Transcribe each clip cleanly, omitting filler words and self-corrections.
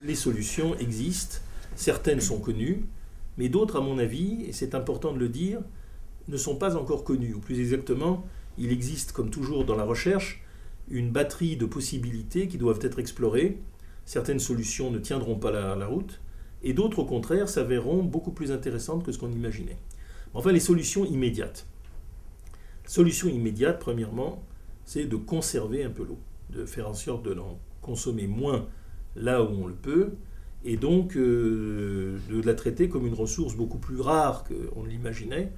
Les solutions existent, certaines sont connues, mais d'autres, à mon avis, et c'est important de le dire, ne sont pas encore connues. Ou plus exactement, il existe, comme toujours dans la recherche, une batterie de possibilités qui doivent être explorées. Certaines solutions ne tiendront pas la route, et d'autres, au contraire, s'avéreront beaucoup plus intéressantes que ce qu'on imaginait. Enfin, les solutions immédiates. La solution immédiate, premièrement, c'est de conserver un peu l'eau, de faire en sorte de l'en consommer moins là où on le peut, et donc de la traiter comme une ressource beaucoup plus rare qu'on l'imaginait,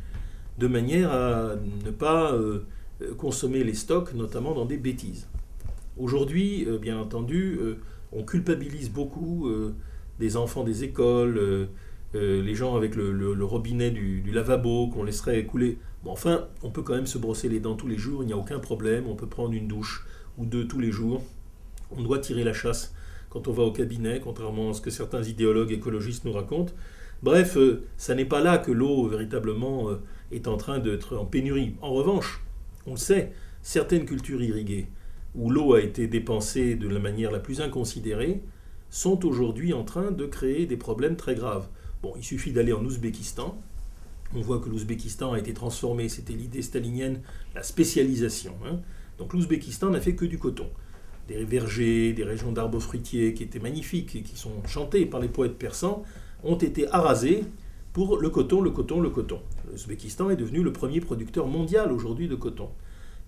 de manière à ne pas consommer les stocks, notamment dans des bêtises. Aujourd'hui, bien entendu, on culpabilise beaucoup des enfants des écoles, les gens avec le robinet du lavabo qu'on laisserait couler. Bon, enfin, on peut quand même se brosser les dents tous les jours, il n'y a aucun problème, on peut prendre une douche ou deux tous les jours. On doit tirer la chasse quand on va au cabinet, contrairement à ce que certains idéologues écologistes nous racontent. Bref, ça n'est pas là que l'eau véritablement est en train d'être en pénurie. En revanche, on le sait, certaines cultures irriguées, où l'eau a été dépensée de la manière la plus inconsidérée, sont aujourd'hui en train de créer des problèmes très graves. Bon, il suffit d'aller en Ouzbékistan. On voit que l'Ouzbékistan a été transformé, c'était l'idée stalinienne, la spécialisation. Donc l'Ouzbékistan n'a fait que du coton. Des vergers, des régions d'arbres fruitiers qui étaient magnifiques et qui sont chantés par les poètes persans, ont été arasés pour le coton, le coton, le coton. L'Ouzbékistan est devenu le premier producteur mondial aujourd'hui de coton.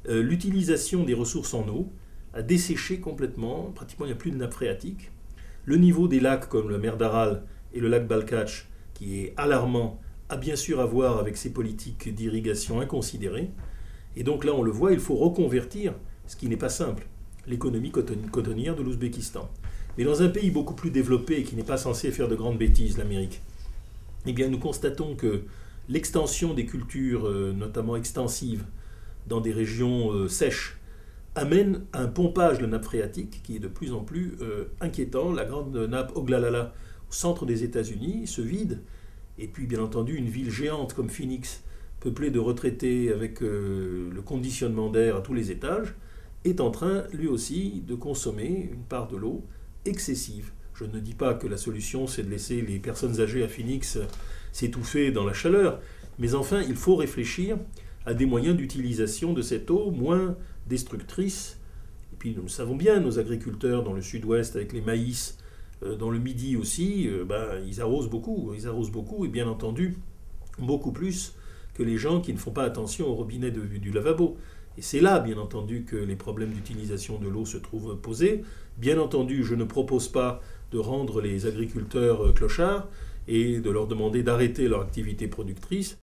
L'utilisation des ressources en eau a desséché complètement, pratiquement il n'y a plus de nappe phréatique. Le niveau des lacs comme la mer d'Aral et le lac Balkach, qui est alarmant, a bien sûr à voir avec ces politiques d'irrigation inconsidérées. Et donc là on le voit, il faut reconvertir, ce qui n'est pas simple, l'économie cotonnière de l'Ouzbékistan. Mais dans un pays beaucoup plus développé et qui n'est pas censé faire de grandes bêtises, l'Amérique, eh bien nous constatons que l'extension des cultures, notamment extensives, dans des régions sèches, amène à un pompage de la nappe phréatique qui est de plus en plus inquiétant. La grande nappe Ogallala, au centre des États-Unis, se vide. Et puis, bien entendu, une ville géante comme Phoenix, peuplée de retraités avec le conditionnement d'air à tous les étages, est en train, lui aussi, de consommer une part de l'eau excessive. Je ne dis pas que la solution, c'est de laisser les personnes âgées à Phoenix s'étouffer dans la chaleur, mais enfin, il faut réfléchir à des moyens d'utilisation de cette eau moins destructrice. Et puis, nous le savons bien, nos agriculteurs dans le sud-ouest, avec les maïs, dans le midi aussi, ils arrosent beaucoup, et bien entendu, beaucoup plus que les gens qui ne font pas attention au robinet du lavabo. Et c'est là, bien entendu, que les problèmes d'utilisation de l'eau se trouvent posés. Bien entendu, je ne propose pas de rendre les agriculteurs clochards et de leur demander d'arrêter leur activité productrice.